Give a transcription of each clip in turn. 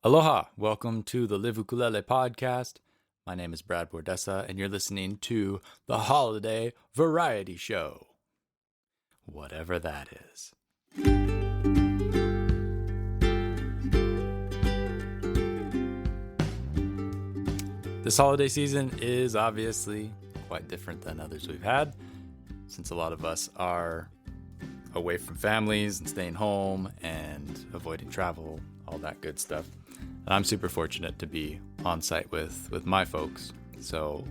Aloha, welcome to the Live Ukulele podcast. My name is Brad Bordessa, and you're listening to the Holiday Variety Show. Whatever that is. This holiday season is obviously quite different than others we've had, since a lot of us are away from families and staying home and avoiding travel, all that good stuff. And I'm super fortunate to be on site with my folks, so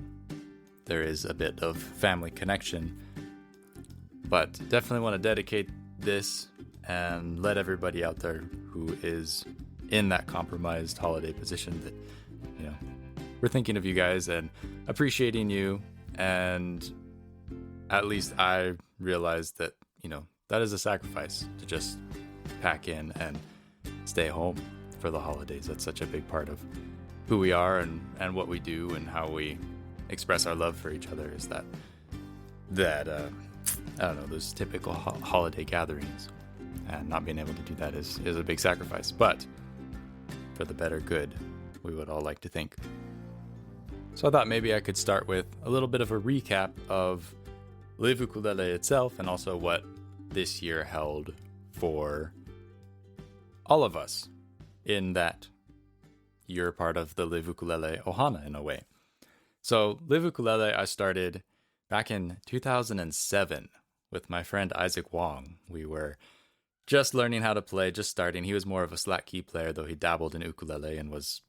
there is a bit of family connection. But definitely want to dedicate this and let everybody out there who is in that compromised holiday position that, we're thinking of you guys and appreciating you. And at least I realized that, that is a sacrifice to just pack in and stay home for the holidays. That's such a big part of who we are and what we do and how we express our love for each other is that I don't know, those typical holiday gatherings, and not being able to do that is a big sacrifice, but for the better good, we would all like to think. So I thought maybe I could start with a little bit of a recap of Live Ukulele itself and also what this year held for all of us in that you're part of the Live Ukulele Ohana in a way. So Live Ukulele I started back in 2007 with my friend Isaac Wong. We were just learning how to play, just starting. He was more of a slack key player, though he dabbled in ukulele and was,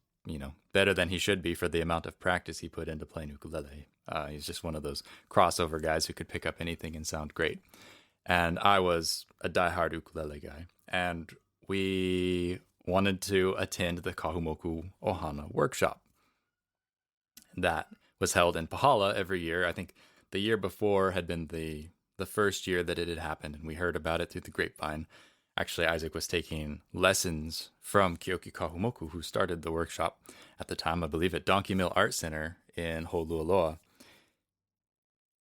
better than he should be for the amount of practice he put into playing ukulele. He's just one of those crossover guys who could pick up anything and sound great. And I was a diehard ukulele guy. And we wanted to attend the Kahumoku Ohana workshop that was held in Pahala every year. I think the year before had been the first year that it had happened, and we heard about it through the grapevine. Actually, Isaac was taking lessons from Kyoki Kahumoku, who started the workshop at the time, I believe, at Donkey Mill Art Center in Holualoa.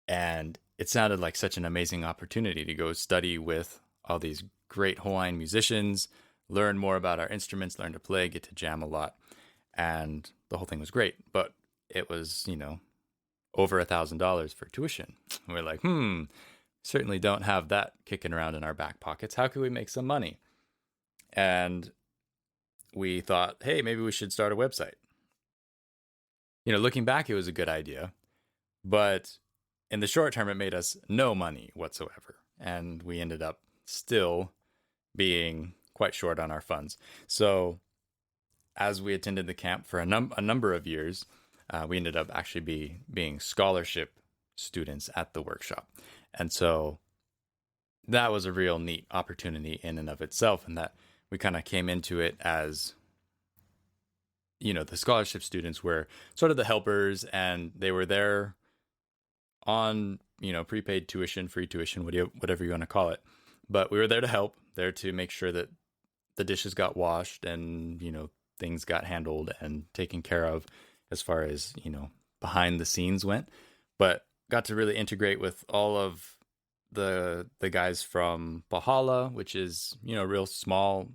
And it sounded like such an amazing opportunity to go study with all these great Hawaiian musicians, learn more about our instruments, learn to play, get to jam a lot. And the whole thing was great. But it was, over $1,000 for tuition. And we're like, certainly don't have that kicking around in our back pockets. How can we make some money? And we thought, hey, maybe we should start a website. Looking back, it was a good idea. But in the short term, it made us no money whatsoever. And we ended up still being quite short on our funds. So as we attended the camp for a number of years, we ended up actually being scholarship students at the workshop. And so that was a real neat opportunity in and of itself, and that we kind of came into it as, the scholarship students were sort of the helpers, and they were there on, prepaid tuition, free tuition, whatever you want to call it. But we were there to help, there to make sure that the dishes got washed and, things got handled and taken care of as far as, behind the scenes went. But got to really integrate with all of the guys from Pahala, which is, real small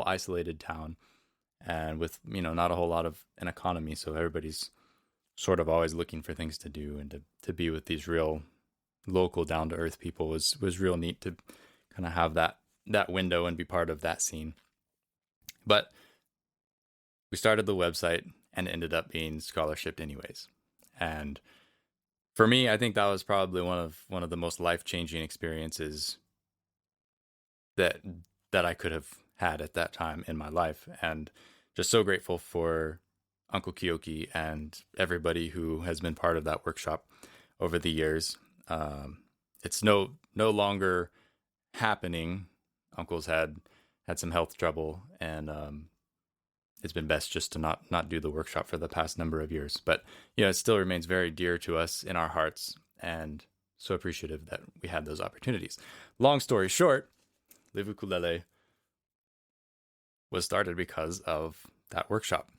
isolated town, and with, not a whole lot of an economy. So everybody's sort of always looking for things to do, and to be with these real local down to earth people was real neat to kind of have that window and be part of that scene. But we started the website and ended up being scholarshiped anyways. And for me, I think that was probably one of the most life-changing experiences that I could have had at that time in my life. And just so grateful for Uncle Kyoki and everybody who has been part of that workshop over the years. It's no longer happening. Uncle's had some health trouble, and it's been best just to not do the workshop for the past number of years. But, it still remains very dear to us in our hearts, and so appreciative that we had those opportunities. Long story short, Live Ukulele was started because of that workshop.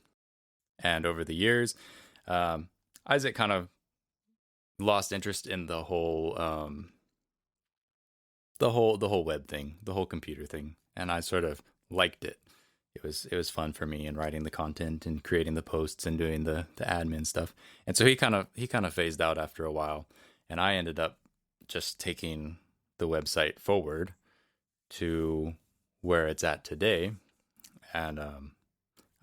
And over the years, Isaac kind of lost interest in the whole web thing, the whole computer thing, and I sort of liked it. it was fun for me and writing the content and creating the posts and doing the admin stuff. And so he kind of phased out after a while, and I ended up just taking the website forward to where it's at today. And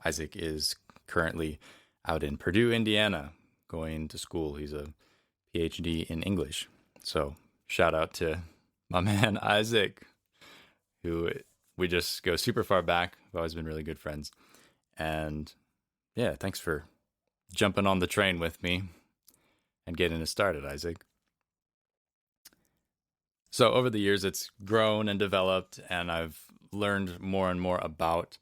Isaac is currently out in Purdue, Indiana, going to school. He's a PhD in English. So shout out to my man Isaac, who we just go super far back. We've always been really good friends. And yeah, thanks for jumping on the train with me and getting it started, Isaac. So over the years, it's grown and developed, and I've learned more and more about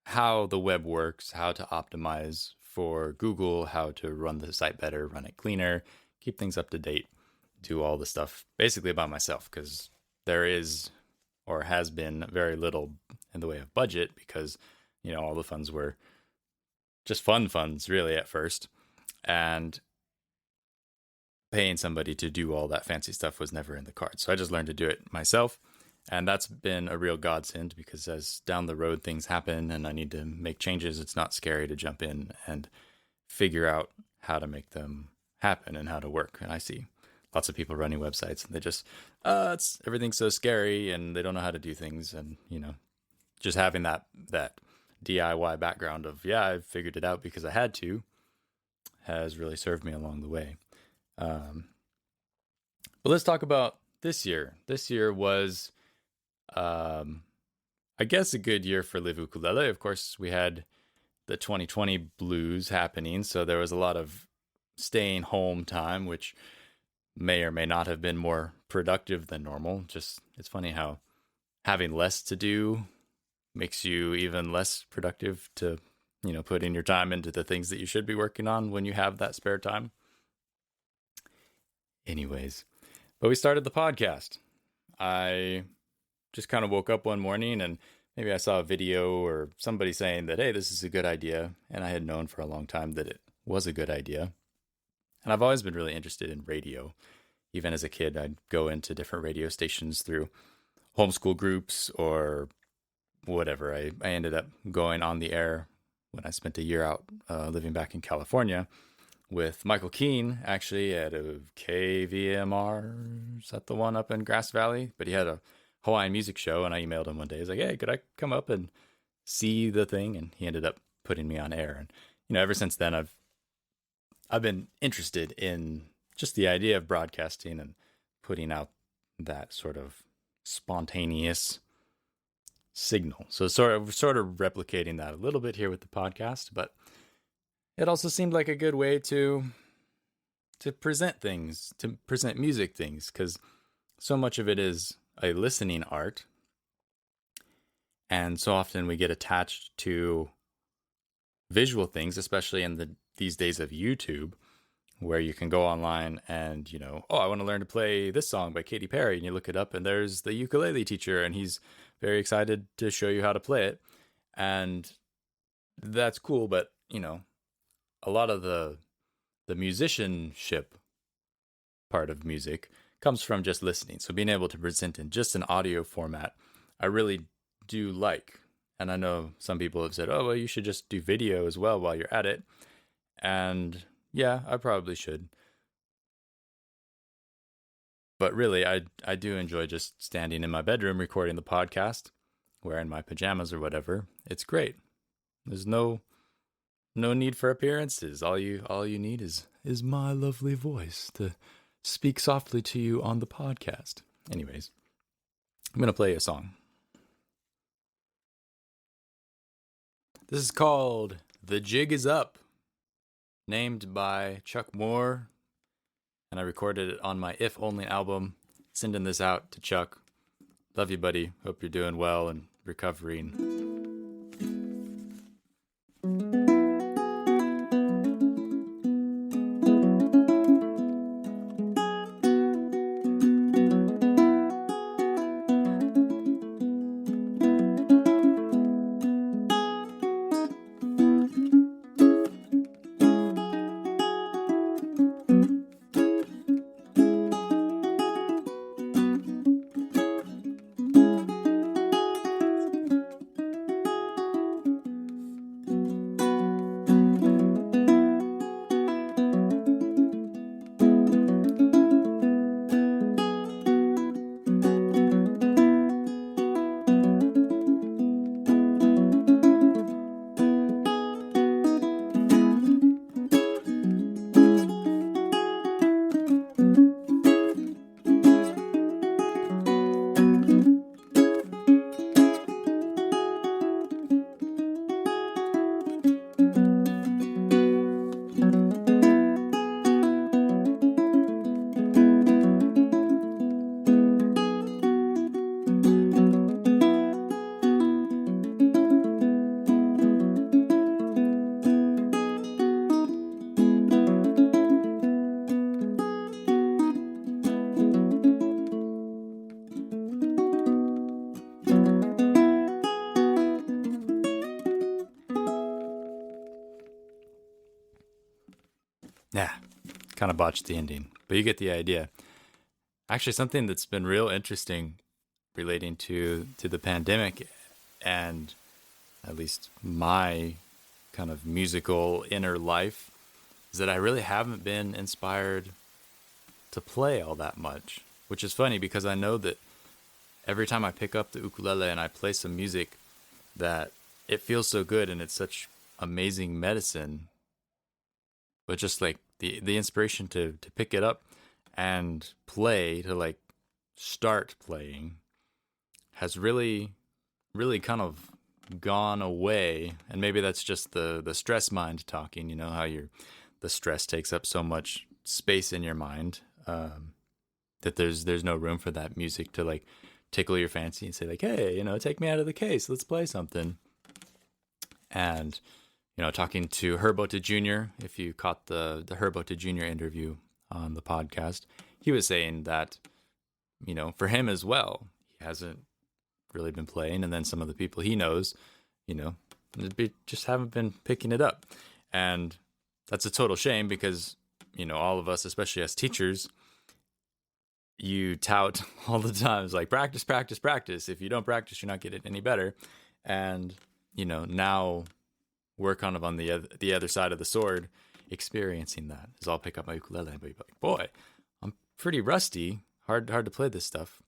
how the web works, how to optimize for Google, how to run the site better, run it cleaner, keep things up to date, do all the stuff basically by myself, because there is or has been very little in the way of budget, because all the funds were just fun funds really at first, and paying somebody to do all that fancy stuff was never in the cards. So I just learned to do it myself, and that's been a real godsend, because as down the road things happen and I need to make changes, it's not scary to jump in and figure out how to make them happen and how to work. And I see lots of people running websites and they just everything's so scary and they don't know how to do things. And just having that DIY background of I figured it out because I had to has really served me along the way. But let's talk about this year. This year was I guess a good year for Live Ukulele. Of course, we had the 2020 blues happening, so there was a lot of staying home time, which may or may not have been more productive than normal. Just, it's funny how having less to do makes you even less productive to, put in your time into the things that you should be working on when you have that spare time. Anyways, but we started the podcast. I just kind of woke up one morning and maybe I saw a video or somebody saying that, hey, this is a good idea. And I had known for a long time that it was a good idea. And I've always been really interested in radio. Even as a kid, I'd go into different radio stations through homeschool groups or whatever. I ended up going on the air when I spent a year out living back in California with Michael Keene, actually, at a KVMR. Is that the one up in Grass Valley? But he had a Hawaiian music show, and I emailed him one day. He was like, hey, could I come up and see the thing? And he ended up putting me on air. And, ever since then, I've been interested in just the idea of broadcasting and putting out that sort of spontaneous signal. So sort of replicating that a little bit here with the podcast, but it also seemed like a good way to present things, to present music things, because so much of it is a listening art. And so often we get attached to visual things, especially in these days of YouTube, where you can go online and, I want to learn to play this song by Katy Perry. And you look it up and there's the ukulele teacher and he's very excited to show you how to play it. And that's cool. But, a lot of the musicianship part of music comes from just listening. So being able to present in just an audio format, I really do like. And I know some people have said, oh, well, you should just do video as well while you're at it. And yeah, I probably should. But really, I do enjoy just standing in my bedroom recording the podcast, wearing my pajamas or whatever. It's great. There's no need for appearances. All you need is my lovely voice to speak softly to you on the podcast. Anyways, I'm going to play a song. This is called The Jig Is Up, named by Chuck Moore, and I recorded it on my If Only album. Sending this out to Chuck. Love you, buddy. Hope you're doing well and recovering. Yeah, kind of botched the ending, but you get the idea. Actually, something that's been real interesting relating to the pandemic, and at least my kind of musical inner life, is that I really haven't been inspired to play all that much, which is funny because I know that every time I pick up the ukulele and I play some music, that it feels so good and it's such amazing medicine. But just like the inspiration to pick it up and play, to like start playing, has really kind of gone away. And maybe that's just the stress mind talking, how the stress takes up so much space in your mind, that there's no room for that music to like tickle your fancy and say like, hey, take me out of the case, let's play something. And talking to Herbota Jr., if you caught the Herbota Jr. interview on the podcast, he was saying that for him as well, he hasn't really been playing, and then some of the people he knows, just haven't been picking it up. And that's a total shame because all of us, especially as teachers, you tout all the time. It's like practice, practice, practice. If you don't practice, you're not getting any better. And now we're kind of on the other side of the sword, experiencing that. Is I'll pick up my ukulele and be like, boy, I'm pretty rusty. Hard to play this stuff.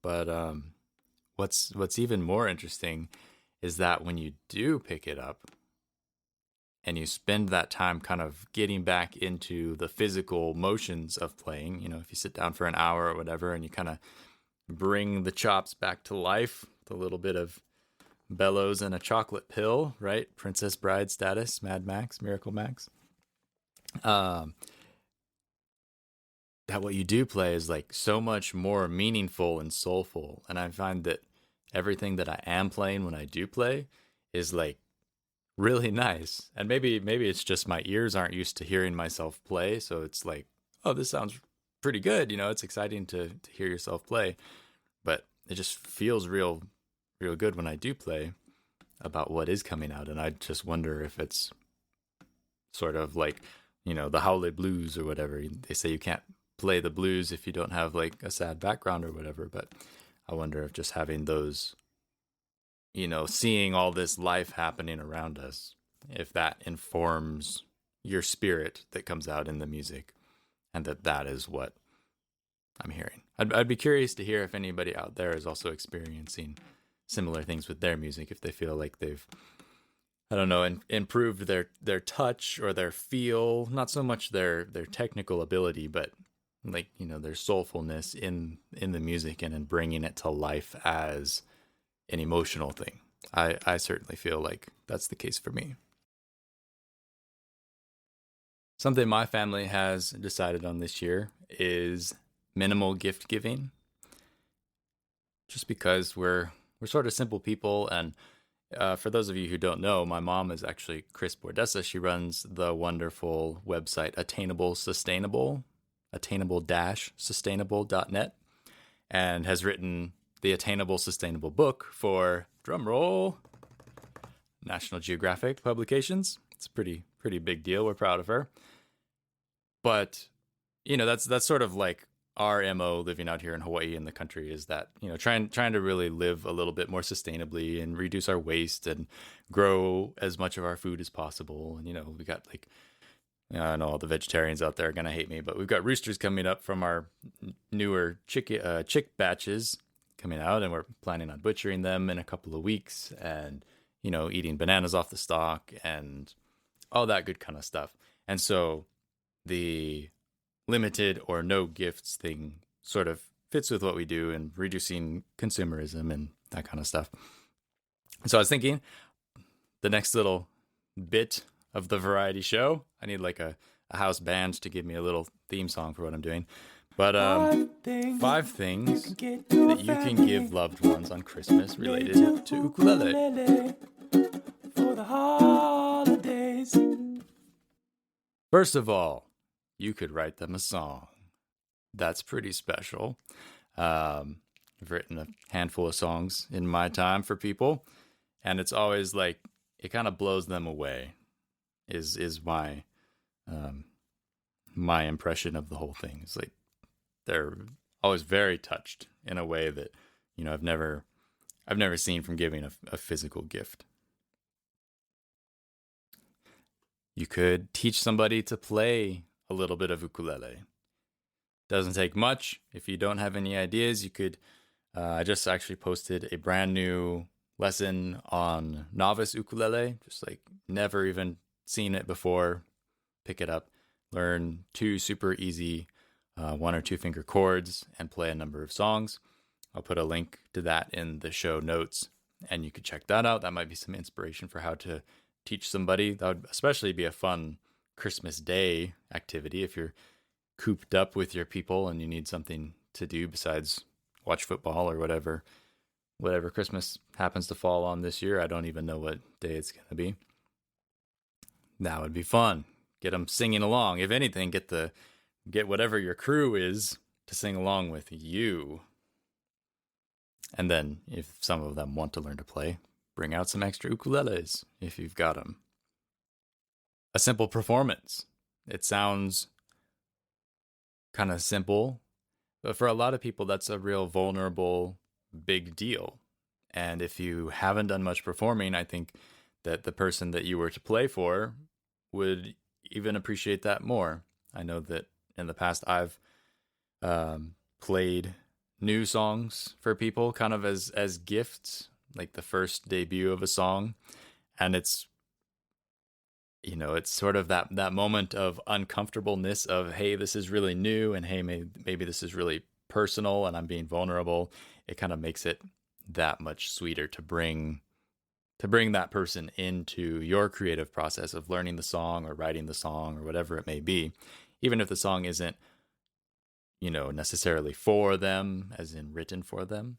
But what's even more interesting is that when you do pick it up and you spend that time kind of getting back into the physical motions of playing, if you sit down for an hour or whatever and you kind of bring the chops back to life with a little bit of bellows and a chocolate pill, right? Princess Bride status, Mad Max, Miracle Max. That what you do play is like so much more meaningful and soulful. And I find that everything that I am playing when I do play is like really nice. And maybe it's just my ears aren't used to hearing myself play. So it's like, oh, this sounds pretty good. It's exciting to hear yourself play, but it just feels real good when I do play about what is coming out. And I just wonder if it's sort of like, the Howley Blues or whatever. They say you can't play the blues if you don't have like a sad background or whatever. But I wonder if just having those, seeing all this life happening around us, if that informs your spirit that comes out in the music, and that is what I'm hearing. I'd be curious to hear if anybody out there is also experiencing similar things with their music, if they feel like they've, I don't know, improved their touch or their feel, not so much their technical ability, but like, their soulfulness in the music and in bringing it to life as an emotional thing. I certainly feel like that's the case for me. Something my family has decided on this year is minimal gift giving, just because we're sort of simple people. And for those of you who don't know, my mom is actually Chris Bordessa. She runs the wonderful website attainable-sustainable.net, and has written the Attainable Sustainable book for, drumroll, National Geographic Publications. It's a pretty big deal. We're proud of her. But that's sort of like our MO living out here in Hawaii in the country, is that, trying to really live a little bit more sustainably and reduce our waste and grow as much of our food as possible. And, we got like, I know all the vegetarians out there are going to hate me, but we've got roosters coming up from our newer chick batches coming out, and we're planning on butchering them in a couple of weeks, and, eating bananas off the stalk and all that good kind of stuff. And so the limited or no gifts thing sort of fits with what we do in reducing consumerism and that kind of stuff. So I was thinking the next little bit of the variety show, I need like a house band to give me a little theme song for what I'm doing. But 5 things that you can give loved ones on Christmas related to ukulele for the holidays. First of all, you could write them a song. That's pretty special. I've written a handful of songs in my time for people, and it's always like, it kind of blows them away, is my my impression of the whole thing. It's like they're always very touched in a way that I've never seen from giving a physical gift. You could teach somebody to play a little bit of ukulele. Doesn't take much. If you don't have any ideas, you could. I just actually posted a brand new lesson on novice ukulele. Just like never even seen it before. Pick it up, learn two super easy one or two finger chords, and play a number of songs. I'll put a link to that in the show notes, and you could check that out. That might be some inspiration for how to teach somebody. That would especially be a fun Christmas Day activity if you're cooped up with your people and you need something to do besides watch football or whatever Christmas happens to fall on this year. I don't even know what day it's going to be. That would be fun. Get them singing along. If anything, get whatever your crew is to sing along with you. And then if some of them want to learn to play, bring out some extra ukuleles if you've got them. A simple performance. It sounds kind of simple, but for a lot of people, that's a real vulnerable, big deal. And if you haven't done much performing, I think that the person that you were to play for would even appreciate that more. I know that in the past, I've played new songs for people kind of as gifts, like the first debut of a song. And it's sort of that moment of uncomfortableness of, hey, this is really new, and hey, maybe this is really personal and I'm being vulnerable. It kind of makes it that much sweeter to bring that person into your creative process of learning the song or writing the song or whatever it may be, even if the song isn't necessarily for them, as in written for them,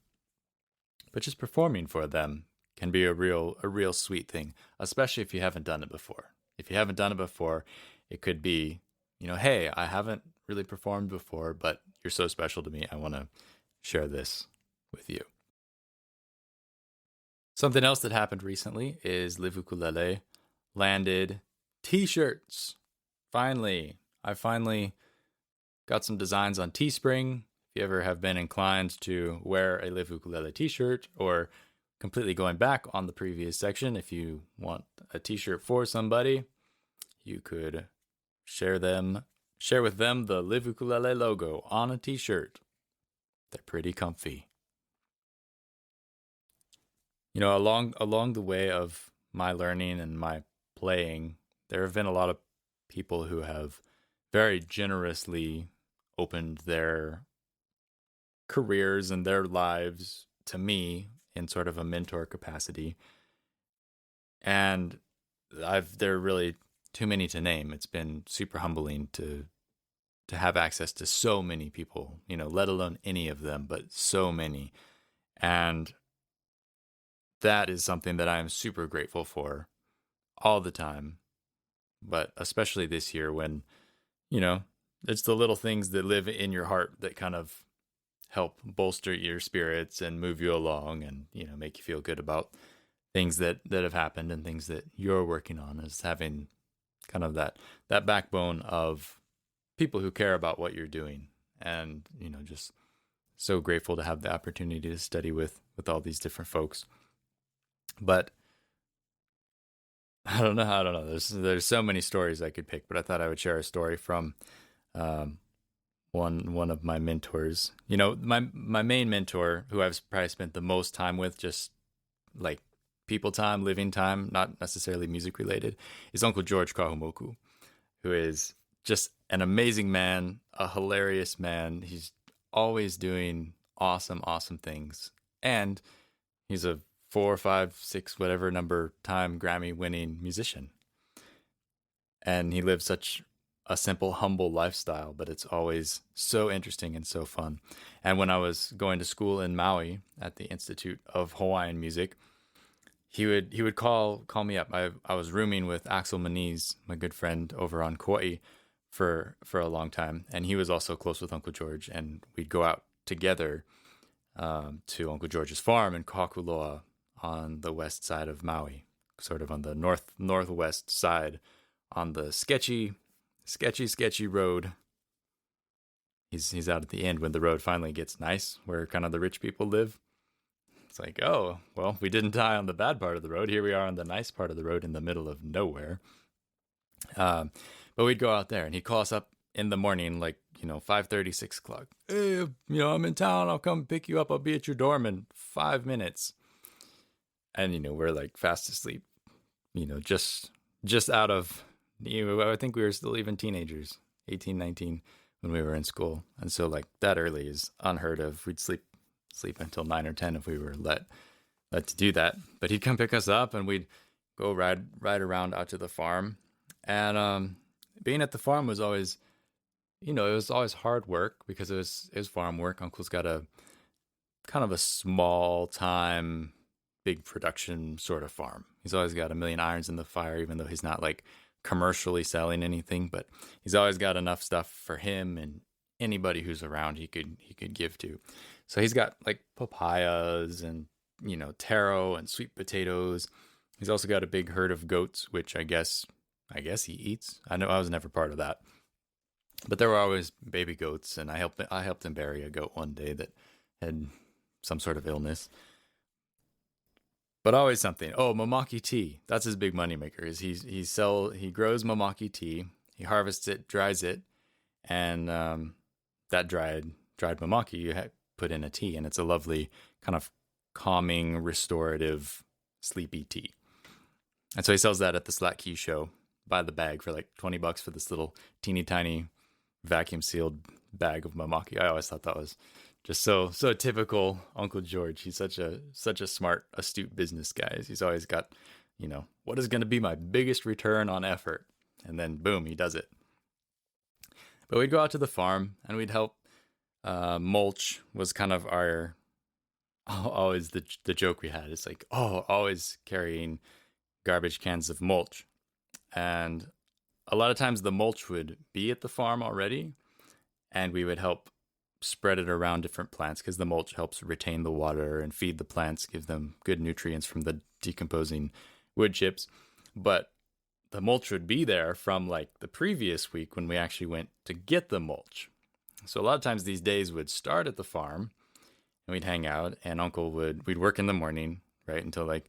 but just performing for them can be a real sweet thing, especially if you haven't done it before. If you haven't done it before, it could be, hey, I haven't really performed before, but you're so special to me. I want to share this with you. Something else that happened recently is Live Ukulele landed t-shirts. I finally got some designs on Teespring. If you ever have been inclined to wear a Live Ukulele t-shirt, or completely going back on the previous section, if you want a t-shirt for somebody, you could share with them the Live Ukulele logo on a t-shirt. They're pretty comfy. Along the way of my learning and my playing, there have been a lot of people who have very generously opened their careers and their lives to me in sort of a mentor capacity. And there are really too many to name. It's been super humbling to have access to so many people, let alone any of them, but so many. And that is something that I am super grateful for all the time, but especially this year when, it's the little things that live in your heart that kind of help bolster your spirits and move you along and, make you feel good about things that have happened and things that you're working on, is having kind of that backbone of people who care about what you're doing. And, just so grateful to have the opportunity to study with all these different folks. But I don't know. There's so many stories I could pick, but I thought I would share a story from one of my mentors. My main mentor, who I've probably spent the most time with, just like people time, living time, not necessarily music related, is Uncle George Kahumoku, who is just an amazing man, a hilarious man. He's always doing awesome things, and he's a 4, 5, 6, whatever number time Grammy winning musician. And he lives such a simple, humble lifestyle, but it's always so interesting and so fun. And when I was going to school in Maui at the Institute of Hawaiian Music, he would call me up. I was rooming with Axel Maniz, my good friend over on Kauai, for a long time, and he was also close with Uncle George, and we'd go out together to Uncle George's farm in Kakuloa on the west side of Maui, sort of on the northwest side, on the sketchy sketchy road. He's out at the end when the road finally gets nice, where kind of the rich people live. It's like, oh, well, we didn't die on the bad part of the road. Here we are on the nice part of the road in the middle of nowhere. Um, but we'd go out there, and he'd call us up in the morning, like 5:30, 6 o'clock. Hey, I'm in town. I'll come pick you up. I'll be at your dorm in 5 minutes. And we're like fast asleep. Just out of. I think we were still even teenagers, 18, 19, when we were in school, and so like that early is unheard of. We'd sleep until 9 or 10 if we were let to do that. But he'd come pick us up, and we'd go ride around out to the farm. And being at the farm was always, it was always hard work because it was farm work. Uncle's got a kind of a small time, big production sort of farm. He's always got a million irons in the fire, even though he's not like commercially selling anything, but he's always got enough stuff for him and anybody who's around he could give to. So he's got like papayas and taro and sweet potatoes. He's also got a big herd of goats, which I guess he eats. I know I was never part of that, but there were always baby goats, and I helped him bury a goat one day that had some sort of illness. But always something. Oh, mamaki tea. That's his big moneymaker. Is he grows mamaki tea. He harvests it, dries it, and that dried mamaki you put in a tea, and it's a lovely kind of calming, restorative, sleepy tea. And so he sells that at the Slack Key show by the bag for like $20 for this little teeny tiny vacuum sealed bag of mamaki. I always thought that was just so typical Uncle George. He's such a smart, astute business guy. He's always got, what is going to be my biggest return on effort? And then boom, he does it. But we'd go out to the farm and we'd help. Mulch was kind of our always the joke we had. It's like, always carrying garbage cans of mulch. And a lot of times the mulch would be at the farm already, and we would help spread it around different plants because the mulch helps retain the water and feed the plants, give them good nutrients from the decomposing wood chips. But the mulch would be there from like the previous week when we actually went to get the mulch. So a lot of times these days would start at the farm and we'd hang out, and we'd work in the morning, right, until like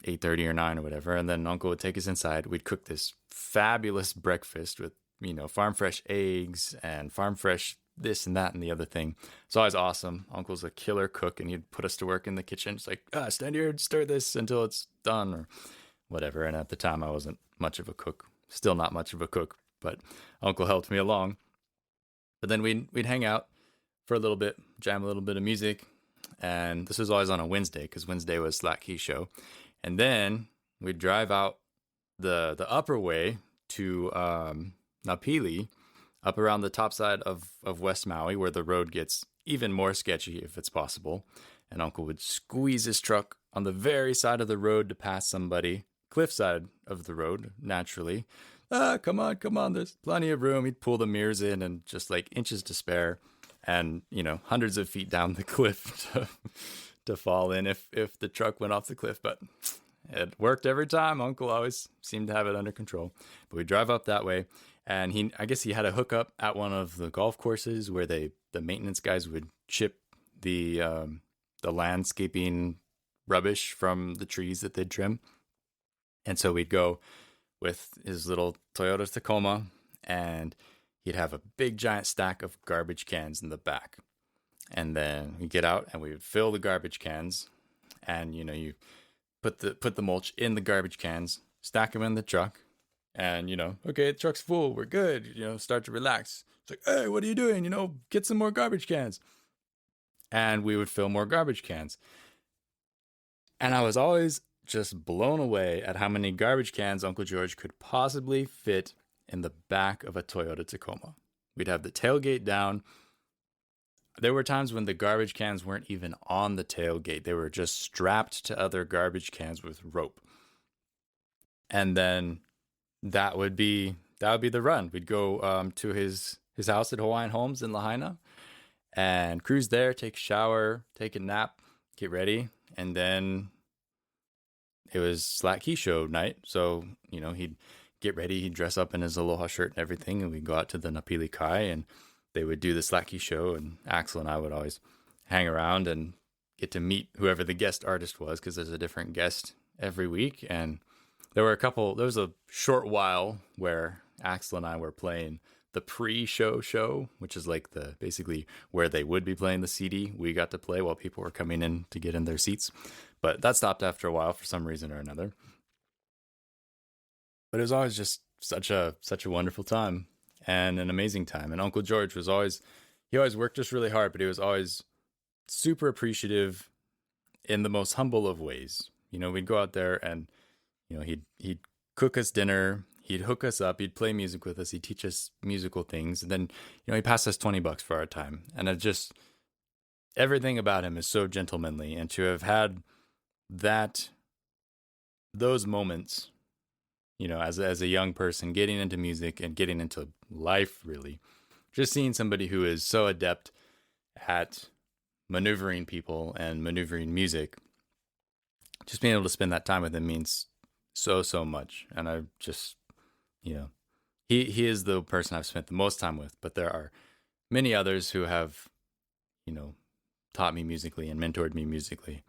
8:30 or 9 or whatever. And then Uncle would take us inside. We'd cook this fabulous breakfast with, farm fresh eggs and farm fresh this and that and the other thing. It's always awesome. Uncle's a killer cook, and he'd put us to work in the kitchen. It's like, stand here and stir this until it's done or whatever. And at the time I wasn't much of a cook, still not much of a cook, but Uncle helped me along. But then we'd hang out for a little bit, jam a little bit of music. And this was always on a Wednesday because Wednesday was Slack Key show. And then we'd drive out the upper way to Napili, up around the top side of West Maui, where the road gets even more sketchy if it's possible. And Uncle would squeeze his truck on the very side of the road to pass somebody, cliffside of the road, naturally. Come on, there's plenty of room. He'd pull the mirrors in and just like inches to spare, and hundreds of feet down the cliff to fall in if the truck went off the cliff. But it worked every time. Uncle always seemed to have it under control. But we drive up that way, and I guess he had a hookup at one of the golf courses where the maintenance guys would chip the landscaping rubbish from the trees that they'd trim. And so we'd go with his little Toyota Tacoma, and he'd have a big giant stack of garbage cans in the back. And then we'd get out and we would fill the garbage cans, and you put the mulch in the garbage cans, stack them in the truck, and okay, the truck's full, we're good, start to relax. It's like, hey, what are you doing? Get some more garbage cans. And we would fill more garbage cans. And I was always just blown away at how many garbage cans Uncle George could possibly fit in the back of a Toyota Tacoma. We'd have the tailgate down. There were times when the garbage cans weren't even on the tailgate. They were just strapped to other garbage cans with rope. And then that would be the run. We'd go to his house at Hawaiian Homes in Lahaina and cruise there, take a shower, take a nap, get ready, and then it was Slack Key show night. So, he'd get ready. He'd dress up in his aloha shirt and everything, and we'd go out to the Napili Kai, and they would do the Slacky show, and Axel and I would always hang around and get to meet whoever the guest artist was, because there's a different guest every week. And there was a short while where Axel and I were playing the pre-show, which is like basically where they would be playing the CD. We got to play while people were coming in to get in their seats. But that stopped after a while for some reason or another. But it was always just such a wonderful time and an amazing time. And Uncle George he always worked just really hard, but he was always super appreciative in the most humble of ways. We'd go out there and, he'd cook us dinner, he'd hook us up, he'd play music with us, he'd teach us musical things. And then, he passed us $20 for our time. And everything about him is so gentlemanly. And to have had those moments, as a young person getting into music and getting into life, really, just seeing somebody who is so adept at maneuvering people and maneuvering music, just being able to spend that time with him means so much. And I just, he is the person I've spent the most time with, but there are many others who have, taught me musically and mentored me musically.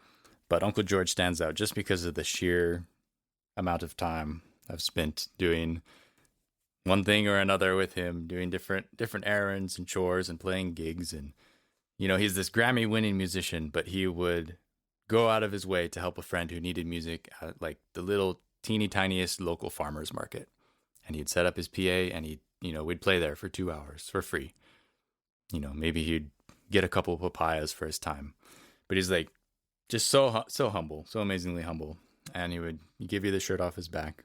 But Uncle George stands out just because of the sheer amount of time I've spent doing one thing or another with him, doing different errands and chores and playing gigs. And, he's this Grammy-winning musician, but he would go out of his way to help a friend who needed music at like the little teeny tiniest local farmer's market. And he'd set up his PA and we'd play there for 2 hours for free. Maybe he'd get a couple of papayas for his time. But he's like just so humble, so amazingly humble. And he would give you the shirt off his back.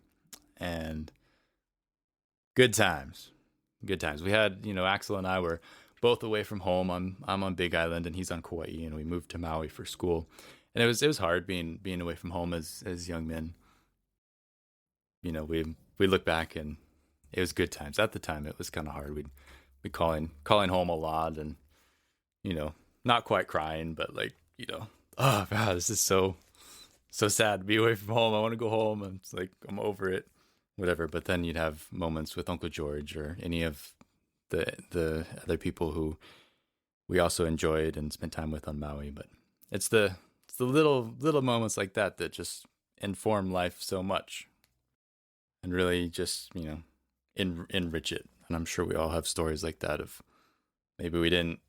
And good times. We had, Axel and I were both away from home. I'm on Big Island and he's on Kauai, and we moved to Maui for school. And it was hard being away from home as young men. We look back and it was good times. At the time, it was kind of hard. We'd be calling home a lot, and not quite crying, but like, oh God, this is so sad to be away from home. I want to go home. And it's like, I'm over it, whatever. But then you'd have moments with Uncle George or any of the other people who we also enjoyed and spent time with on Maui. But it's the little moments like that just inform life so much and really just, enrich it. And I'm sure we all have stories like that of maybe we didn't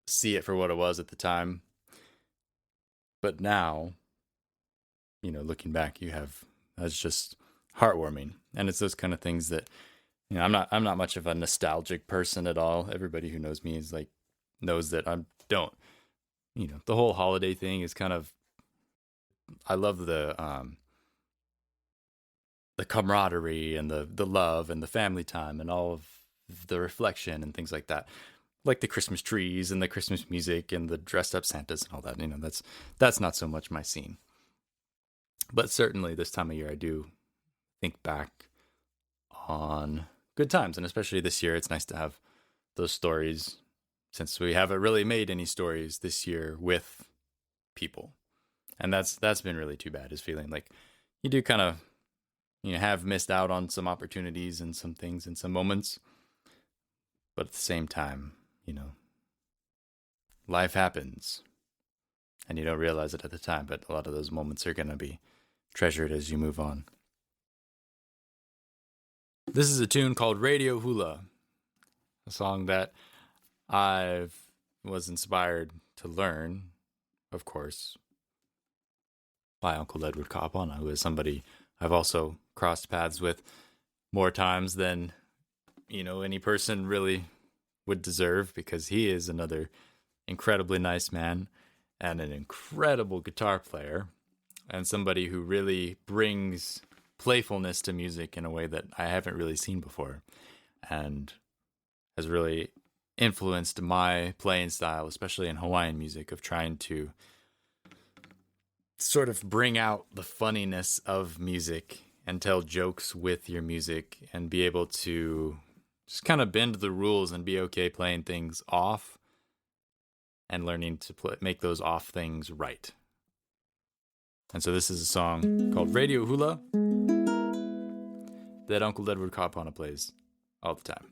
see it for what it was at the time, but now, looking back, that's just heartwarming. And it's those kind of things that, I'm not much of a nostalgic person at all. Everybody who knows me knows that I don't. The whole holiday thing is kind of, I love the camaraderie and the love and the family time and all of the reflection and things like that. Like the Christmas trees and the Christmas music and the dressed up Santas and all that. That's not so much my scene. But certainly this time of year, I do think back on good times. And especially this year, it's nice to have those stories, since we haven't really made any stories this year with people. And that's been really too bad, is feeling like you do kind of, have missed out on some opportunities and some things and some moments. But at the same time, life happens and you don't realize it at the time, but a lot of those moments are going to be treasured as you move on. This is a tune called Radio Hula, a song that I was inspired to learn, of course, by Uncle Edward Kapana, who is somebody I've also crossed paths with more times than, any person really would deserve, because he is another incredibly nice man and an incredible guitar player and somebody who really brings playfulness to music in a way that I haven't really seen before, and has really influenced my playing style, especially in Hawaiian music, of trying to sort of bring out the funniness of music and tell jokes with your music and be able to just kind of bend the rules and be okay playing things off and learning to make those off things right. And so this is a song called Radio Hula. that Uncle Edward Kapana plays all the time.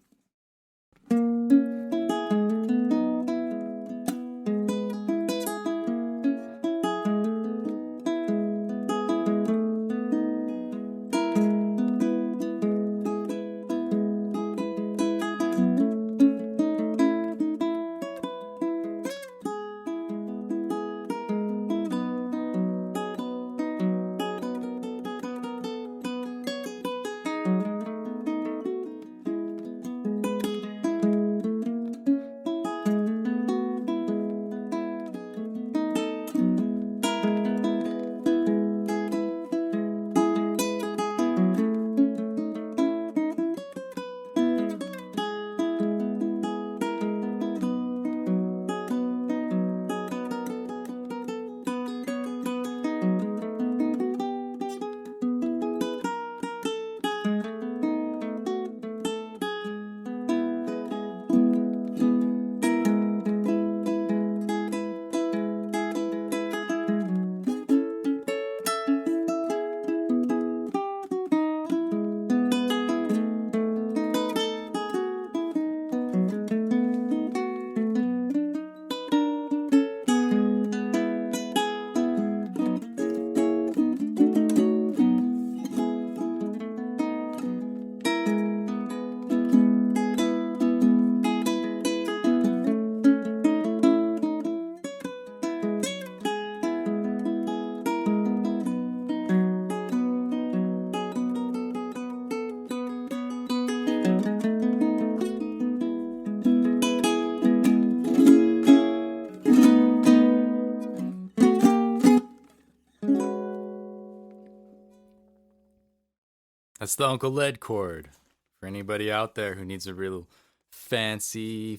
That's the Uncle Led chord. For anybody out there who needs a real fancy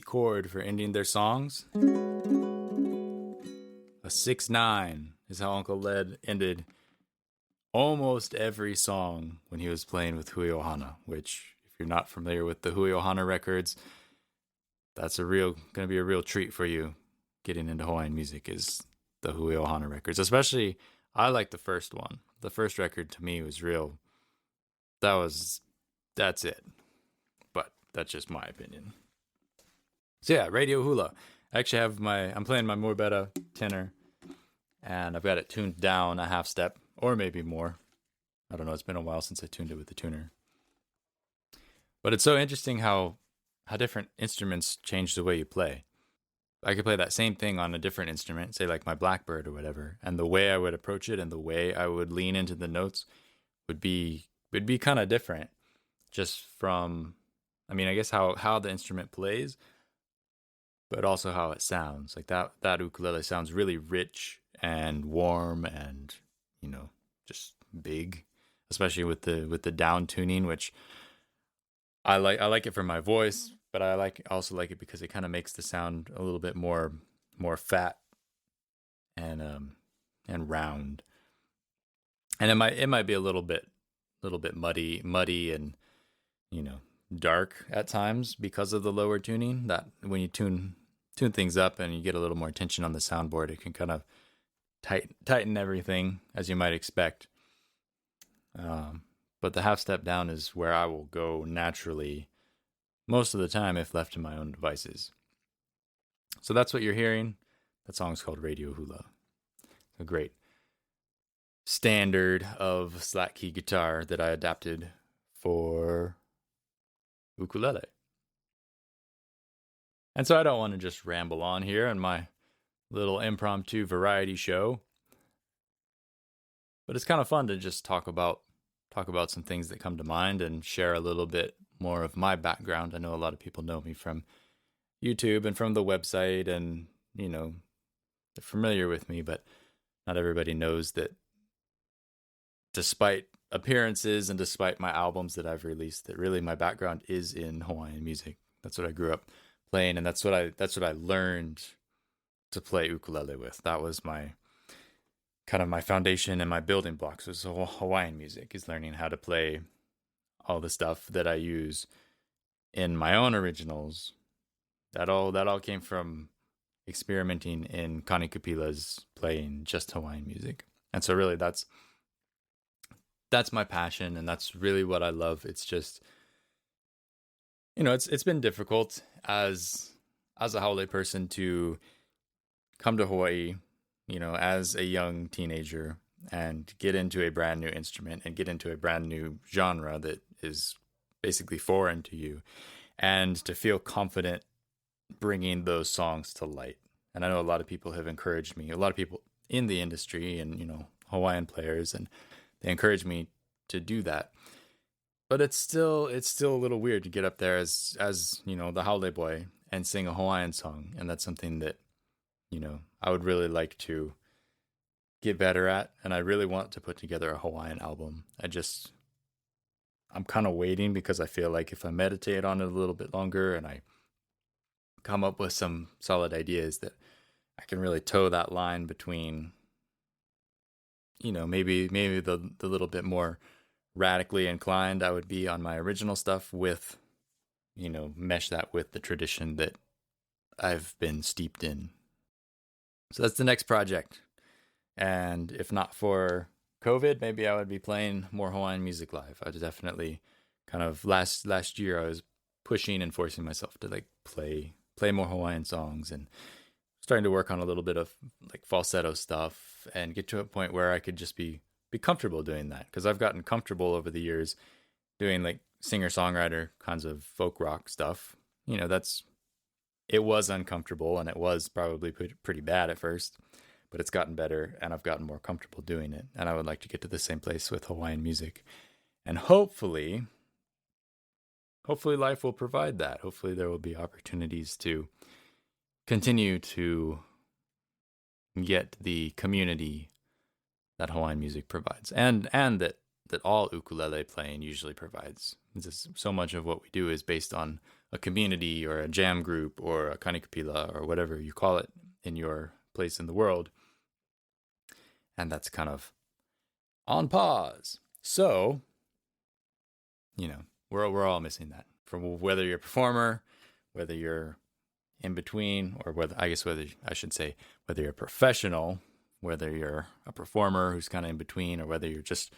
chord for ending their songs, a 6/9 is how Uncle Led ended almost every song when he was playing with Hui Ohana, which, if you're not familiar with the Hui Ohana records, that's gonna be a real treat for you getting into Hawaiian music, is the Hui Ohana records. Especially, I like the first one. The first record to me was real. That's it. But that's just my opinion. So yeah, Radio Hula. I actually I'm playing my Morbetta tenor, and I've got it tuned down a half step, or maybe more. I don't know, it's been a while since I tuned it with the tuner. But it's so interesting how different instruments change the way you play. I could play that same thing on a different instrument, say like my Blackbird or whatever, and the way I would approach it and the way I would lean into the notes would be kind of different, just from, I mean, I guess how the instrument plays, but also how it sounds. Like that ukulele sounds really rich and warm and, just big, especially with the down tuning, which I like it for my voice, but I also like it because it kind of makes the sound a little bit more fat and round. And it might be a little bit muddy and, dark at times because of the lower tuning. That when you tune things up and you get a little more tension on the soundboard, it can kind of tighten everything, as you might expect. But the half step down is where I will go naturally most of the time if left to my own devices. So that's what you're hearing. That song's called Radio Hula. A great standard of slack key guitar that I adapted for ukulele. And so I don't want to just ramble on here on my little impromptu variety show, but it's kind of fun to just talk about some things that come to mind and share a little bit more of my background. I know a lot of people know me from YouTube and from the website, and they're familiar with me, but not everybody knows that despite appearances and despite my albums that I've released, that really my background is in Hawaiian music. That's what I grew up playing, and that's what I learned to play ukulele with. That was my kind of my foundation and my building blocks, was Hawaiian music, is learning how to play all the stuff that I use in my own originals. That all came from experimenting in Connie Kapila's playing just Hawaiian music. And so really that's that's my passion, and that's really what I love. It's just, it's been difficult as a holiday person to come to Hawaii, as a young teenager and get into a brand new instrument and get into a brand new genre that is basically foreign to you, and to feel confident bringing those songs to light. And I know a lot of people have encouraged me, a lot of people in the industry and, Hawaiian players, and they encourage me to do that. But it's still a little weird to get up there as the holiday boy and sing a Hawaiian song, and that's something that I would really like to get better at, and I really want to put together a Hawaiian album. I'm kind of waiting because I feel like if I meditate on it a little bit longer and I come up with some solid ideas, that I can really toe that line between maybe the little bit more radically inclined I would be on my original stuff with mesh that with the tradition that I've been steeped in. So that's the next project. And if not for COVID, maybe I would be playing more Hawaiian music live. I was definitely kind of last year I was pushing and forcing myself to like play more Hawaiian songs, and starting to work on a little bit of like falsetto stuff and get to a point where I could just be comfortable doing that, because I've gotten comfortable over the years doing like singer-songwriter kinds of folk rock stuff. It was uncomfortable, and it was probably pretty bad at first, but it's gotten better and I've gotten more comfortable doing it. And I would like to get to the same place with Hawaiian music. And hopefully life will provide that. Hopefully there will be opportunities to continue to get the community that Hawaiian music provides, and that all ukulele playing usually provides. Just so much of what we do is based on a community or a jam group or a kanikapila or whatever you call it in your place in the world. And that's kind of on pause. So, we're all missing that. From whether you're a performer, whether you're in between, or whether you're a professional, whether you're a performer who's kind of in between, or whether you're just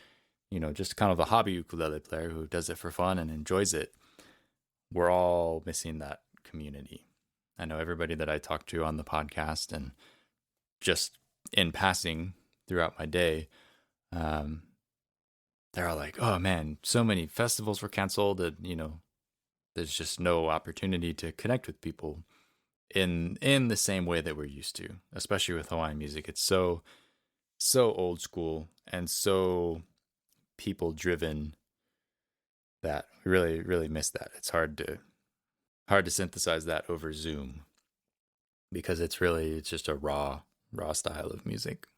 kind of a hobby ukulele player who does it for fun and enjoys it. We're all missing that community. I know everybody that I talk to on the podcast and just in passing throughout my day, they're all like, oh man, so many festivals were canceled, and there's just no opportunity to connect with people in the same way that we're used to, especially with Hawaiian music. It's so old school and so people driven that we really, really miss that. It's hard to synthesize that over Zoom, because it's just a raw style of music.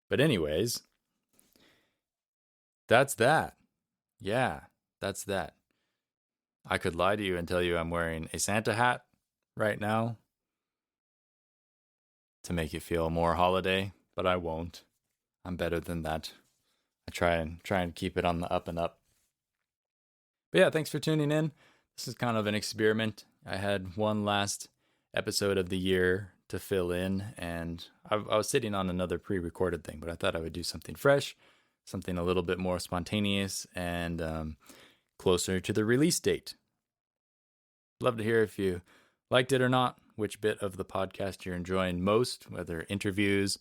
But anyways, that's that. Yeah, that's that. I could lie to you and tell you I'm wearing a Santa hat right now to make it feel more holiday, but I won't. I'm better than that. I try and keep it on the up and up. But yeah, thanks for tuning in. This is kind of an experiment. I had one last episode of the year to fill in, and I was sitting on another pre-recorded thing, but I thought I would do something fresh, something a little bit more spontaneous, and closer to the release date. Love to hear if you liked it or not, which bit of the podcast you're enjoying most, whether interviews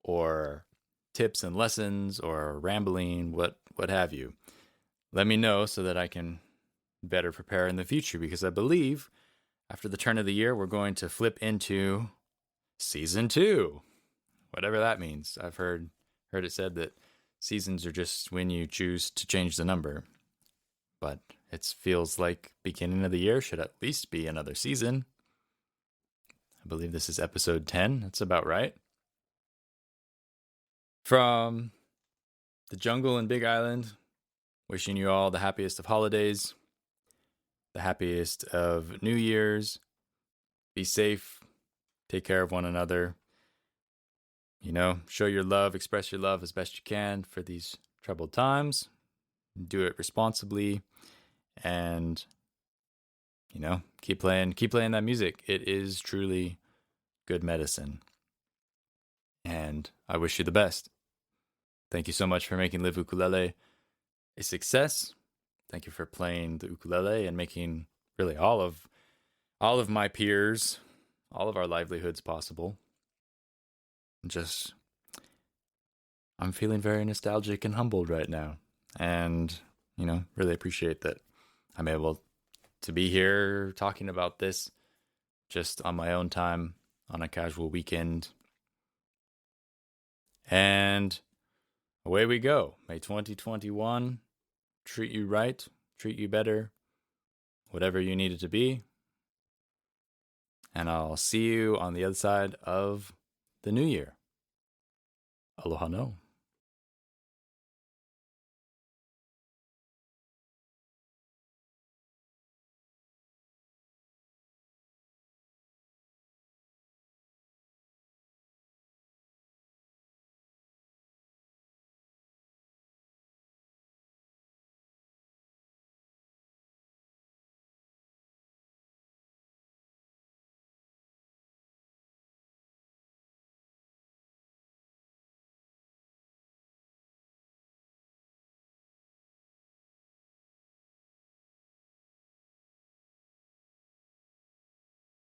or tips and lessons or rambling, what have you. Let me know so that I can better prepare in the future, because I believe after the turn of the year, we're going to flip into season 2, whatever that means. I've heard it said that seasons are just when you choose to change the number, but it feels like beginning of the year should at least be another season. I believe this is episode 10. That's about right. From the jungle in Big Island, wishing you all the happiest of holidays, the happiest of New Year's. Be safe. Take care of one another. Show your love, express your love as best you can for these troubled times. Do it responsibly, and keep playing that music. It is truly good medicine. And I wish you the best. Thank you so much for making Live Ukulele a success. Thank you for playing the ukulele and making really all of my peers, all of our livelihoods possible. Just I'm feeling very nostalgic and humbled right now. And, really appreciate that I'm able to be here talking about this just on my own time on a casual weekend. And away we go. May 2021 treat you right, treat you better, whatever you need it to be. And I'll see you on the other side of the new year. Aloha no.